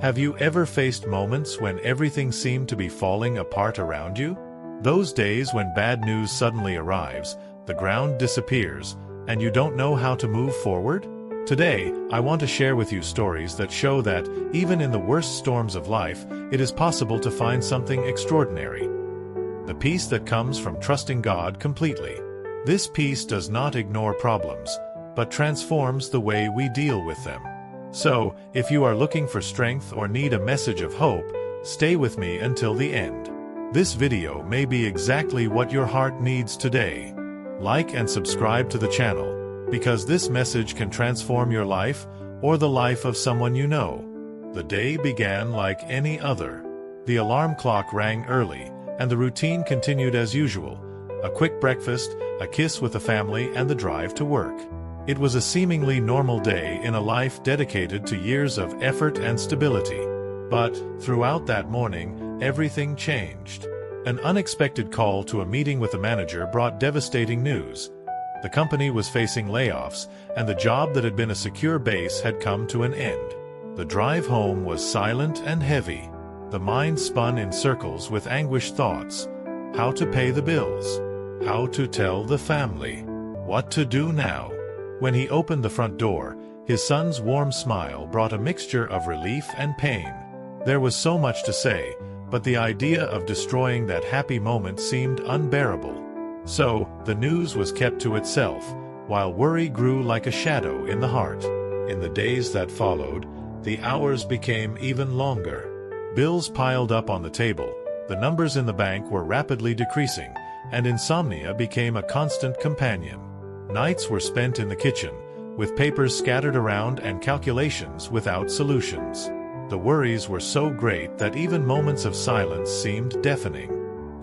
Have you ever faced moments when everything seemed to be falling apart around you? Those days when bad news suddenly arrives, the ground disappears, and you don't know how to move forward? Today, I want to share with you stories that show that, even in the worst storms of life, it is possible to find something extraordinary. The peace that comes from trusting God completely. This peace does not ignore problems, but transforms the way we deal with them. So, if you are looking for strength or need a message of hope, stay with me until the end. This video may be exactly what your heart needs today. Like and subscribe to the channel, because this message can transform your life or the life of someone you know. The day began like any other. The alarm clock rang early, and the routine continued as usual. A quick breakfast, a kiss with the family, and the drive to work. It was a seemingly normal day in a life dedicated to years of effort and stability. But, throughout that morning, everything changed. An unexpected call to a meeting with the manager brought devastating news. The company was facing layoffs, and the job that had been a secure base had come to an end. The drive home was silent and heavy. The mind spun in circles with anguished thoughts. How to pay the bills? How to tell the family? What to do now? When he opened the front door, his son's warm smile brought a mixture of relief and pain. There was so much to say, but the idea of destroying that happy moment seemed unbearable. So, the news was kept to itself, while worry grew like a shadow in the heart. In the days that followed, the hours became even longer. Bills piled up on the table, the numbers in the bank were rapidly decreasing, and insomnia became a constant companion. Nights were spent in the kitchen, with papers scattered around and calculations without solutions. The worries were so great that even moments of silence seemed deafening.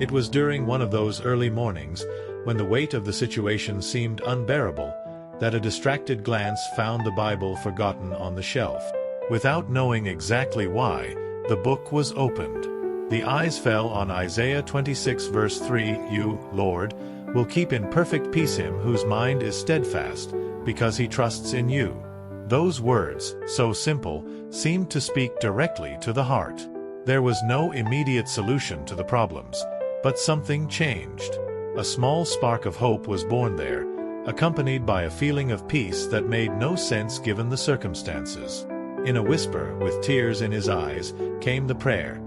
It was during one of those early mornings, when the weight of the situation seemed unbearable, that a distracted glance found the Bible forgotten on the shelf. Without knowing exactly why, the book was opened. The eyes fell on Isaiah 26 verse 3, "You, Lord, will keep in perfect peace him whose mind is steadfast, because he trusts in you." Those words, so simple, seemed to speak directly to the heart. There was no immediate solution to the problems, but something changed. A small spark of hope was born there, accompanied by a feeling of peace that made no sense given the circumstances. In a whisper, with tears in his eyes, came the prayer,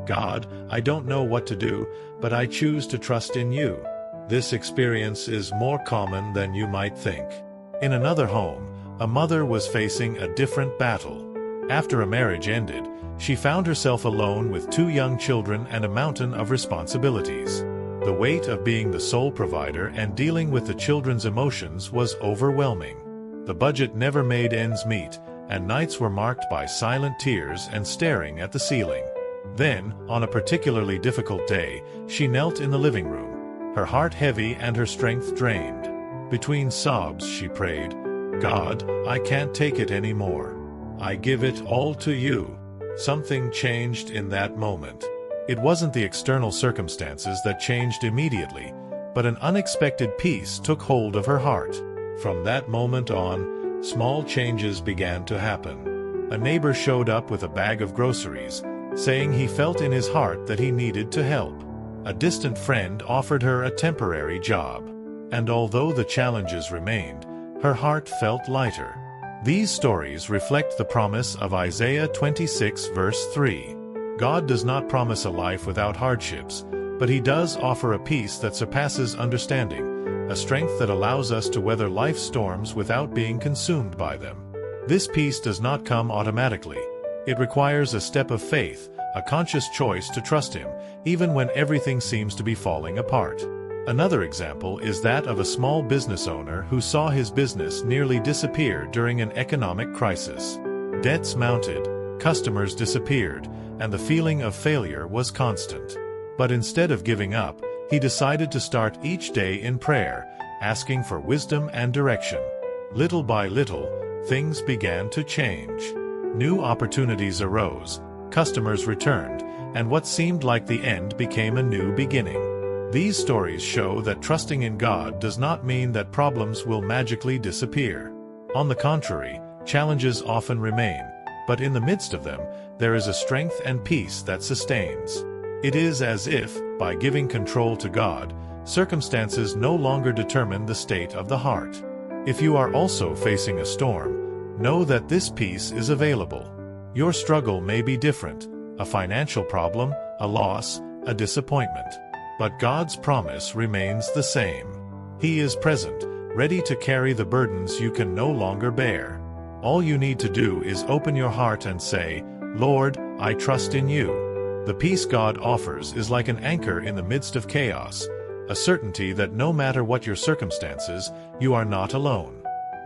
"God, I don't know what to do, but I choose to trust in you." This experience is more common than you might think. In another home, a mother was facing a different battle. After a marriage ended, she found herself alone with 2 young children and a mountain of responsibilities. The weight of being the sole provider and dealing with the children's emotions was overwhelming. The budget never made ends meet, and nights were marked by silent tears and staring at the ceiling. Then, on a particularly difficult day, she knelt in the living room, her heart heavy and her strength drained. Between sobs she prayed, "God, I can't take it anymore. I give it all to you." Something changed in that moment. It wasn't the external circumstances that changed immediately, but an unexpected peace took hold of her heart. From that moment on, small changes began to happen. A neighbor showed up with a bag of groceries, saying he felt in his heart that he needed to help. A distant friend offered her a temporary job. And although the challenges remained, her heart felt lighter. These stories reflect the promise of Isaiah 26 verse 3. God does not promise a life without hardships, but he does offer a peace that surpasses understanding, a strength that allows us to weather life's storms without being consumed by them. This peace does not come automatically. It requires a step of faith, a conscious choice to trust him, even when everything seems to be falling apart. Another example is that of a small business owner who saw his business nearly disappear during an economic crisis. Debts mounted, customers disappeared, and the feeling of failure was constant. But instead of giving up, he decided to start each day in prayer, asking for wisdom and direction. Little by little, things began to change. New opportunities arose, customers returned, and what seemed like the end became a new beginning. These stories show that trusting in God does not mean that problems will magically disappear. On the contrary, challenges often remain, but in the midst of them, there is a strength and peace that sustains. It is as if, by giving control to God, circumstances no longer determine the state of the heart. If you are also facing a storm, know that this peace is available. Your struggle may be different, a financial problem, a loss, a disappointment. But God's promise remains the same. He is present, ready to carry the burdens you can no longer bear. All you need to do is open your heart and say, "Lord, I trust in you." The peace God offers is like an anchor in the midst of chaos, a certainty that no matter what your circumstances, you are not alone.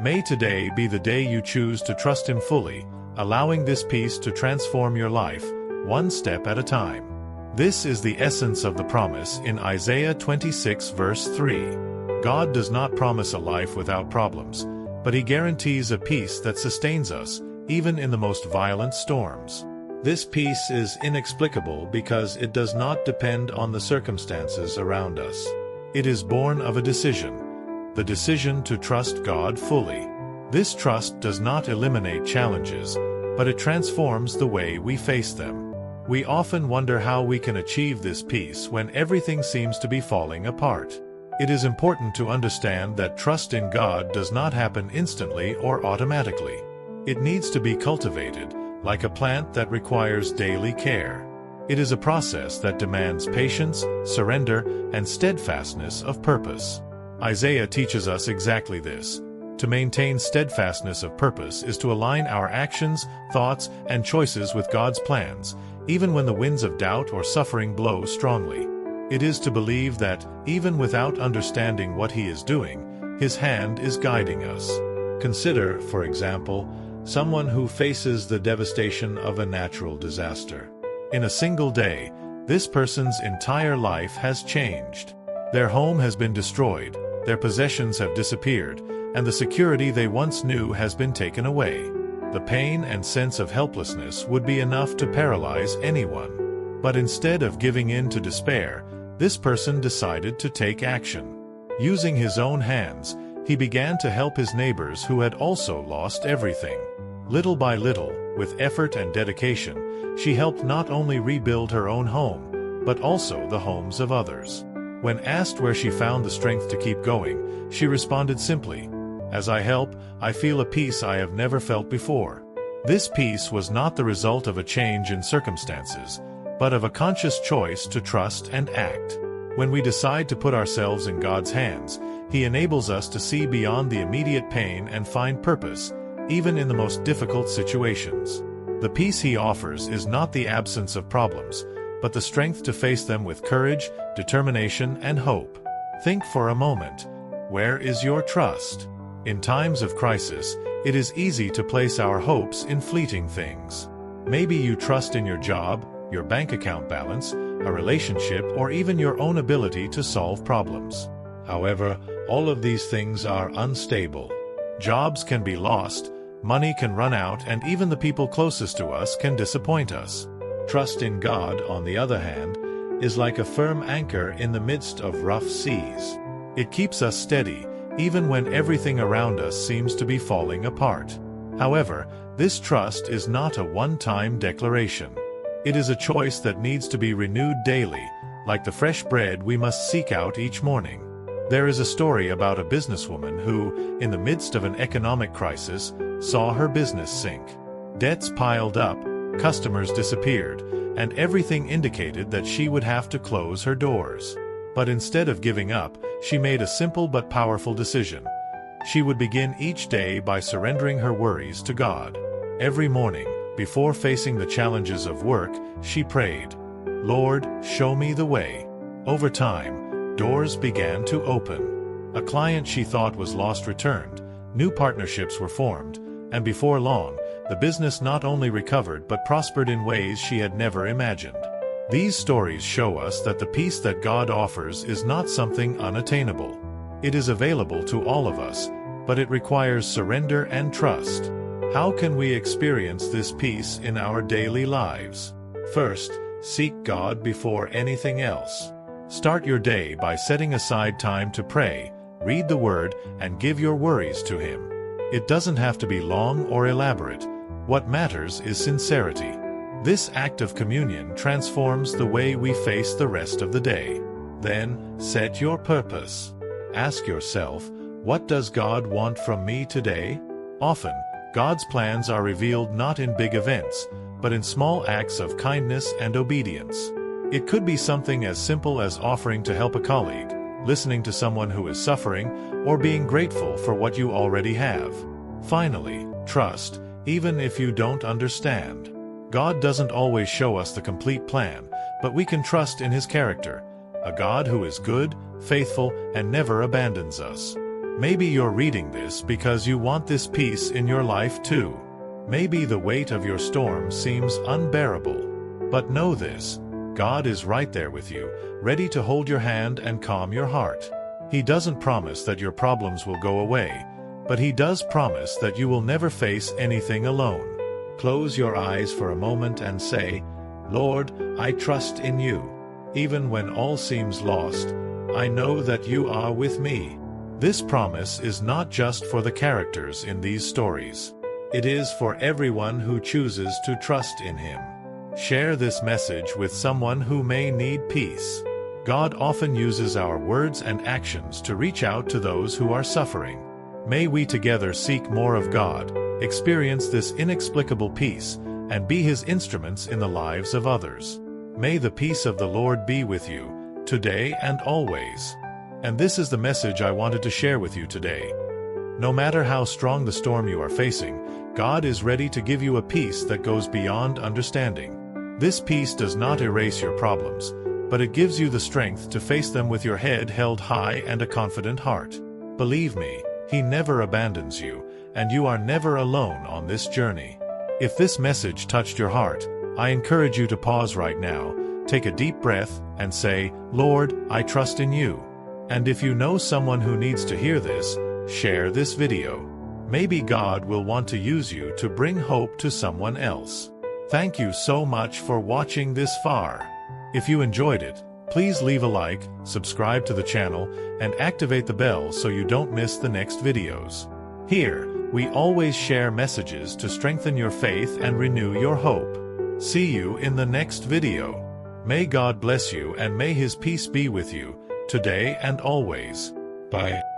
May today be the day you choose to trust Him fully, allowing this peace to transform your life, one step at a time. This is the essence of the promise in Isaiah 26 verse 3. God does not promise a life without problems, but He guarantees a peace that sustains us, even in the most violent storms. This peace is inexplicable because it does not depend on the circumstances around us. It is born of a decision, the decision to trust God fully. This trust does not eliminate challenges, but it transforms the way we face them. We often wonder how we can achieve this peace when everything seems to be falling apart. It is important to understand that trust in God does not happen instantly or automatically. It needs to be cultivated, like a plant that requires daily care. It is a process that demands patience, surrender, and steadfastness of purpose. Isaiah teaches us exactly this. To maintain steadfastness of purpose is to align our actions, thoughts, and choices with God's plans, even when the winds of doubt or suffering blow strongly. It is to believe that, even without understanding what He is doing, His hand is guiding us. Consider, for example, someone who faces the devastation of a natural disaster. In a single day, this person's entire life has changed. Their home has been destroyed, their possessions have disappeared, and the security they once knew has been taken away. The pain and sense of helplessness would be enough to paralyze anyone. But instead of giving in to despair, this person decided to take action. Using his own hands, he began to help his neighbors who had also lost everything. Little by little, with effort and dedication, she helped not only rebuild her own home, but also the homes of others. When asked where she found the strength to keep going, she responded simply, "As I help, I feel a peace I have never felt before." This peace was not the result of a change in circumstances, but of a conscious choice to trust and act. When we decide to put ourselves in God's hands, He enables us to see beyond the immediate pain and find purpose, even in the most difficult situations. The peace He offers is not the absence of problems, but the strength to face them with courage, determination, and hope. Think for a moment. Where is your trust? In times of crisis, it is easy to place our hopes in fleeting things. Maybe you trust in your job, your bank account balance, a relationship, or even your own ability to solve problems. However, all of these things are unstable. Jobs can be lost, money can run out, and even the people closest to us can disappoint us. Trust in God, on the other hand, is like a firm anchor in the midst of rough seas. It keeps us steady, even when everything around us seems to be falling apart. However, this trust is not a one-time declaration. It is a choice that needs to be renewed daily, like the fresh bread we must seek out each morning. There is a story about a businesswoman who, in the midst of an economic crisis, saw her business sink. Debts piled up, customers disappeared, and everything indicated that she would have to close her doors. But instead of giving up, she made a simple but powerful decision. She would begin each day by surrendering her worries to God. Every morning, before facing the challenges of work, she prayed, "Lord, show me the way." Over time, doors began to open. A client she thought was lost returned, new partnerships were formed, and before long, the business not only recovered but prospered in ways she had never imagined. These stories show us that the peace that God offers is not something unattainable. It is available to all of us, but it requires surrender and trust. How can we experience this peace in our daily lives? First, seek God before anything else. Start your day by setting aside time to pray, read the Word, and give your worries to Him. It doesn't have to be long or elaborate. What matters is sincerity. This act of communion transforms the way we face the rest of the day. Then, set your purpose. Ask yourself, what does God want from me today? Often, God's plans are revealed not in big events, but in small acts of kindness and obedience. It could be something as simple as offering to help a colleague, listening to someone who is suffering, or being grateful for what you already have. Finally, trust, even if you don't understand. God doesn't always show us the complete plan, but we can trust in His character, a God who is good, faithful, and never abandons us. Maybe you're reading this because you want this peace in your life too. Maybe the weight of your storm seems unbearable. But know this, God is right there with you, ready to hold your hand and calm your heart. He doesn't promise that your problems will go away, but He does promise that you will never face anything alone. Close your eyes for a moment and say, Lord, I trust in you. Even when all seems lost, I know that you are with me. This promise is not just for the characters in these stories. It is for everyone who chooses to trust in Him. Share this message with someone who may need peace. God often uses our words and actions to reach out to those who are suffering. May we together seek more of God, experience this inexplicable peace, and be His instruments in the lives of others. May the peace of the Lord be with you, today and always. And this is the message I wanted to share with you today. No matter how strong the storm you are facing, God is ready to give you a peace that goes beyond understanding. This peace does not erase your problems, but it gives you the strength to face them with your head held high and a confident heart. Believe me, He never abandons you, and you are never alone on this journey. If this message touched your heart, I encourage you to pause right now, take a deep breath, and say, Lord, I trust in you. And if you know someone who needs to hear this, share this video. Maybe God will want to use you to bring hope to someone else. Thank you so much for watching this far. If you enjoyed it, please leave a like, subscribe to the channel, and activate the bell so you don't miss the next videos. Here, we always share messages to strengthen your faith and renew your hope. See you in the next video. May God bless you and may His peace be with you, today and always. Bye.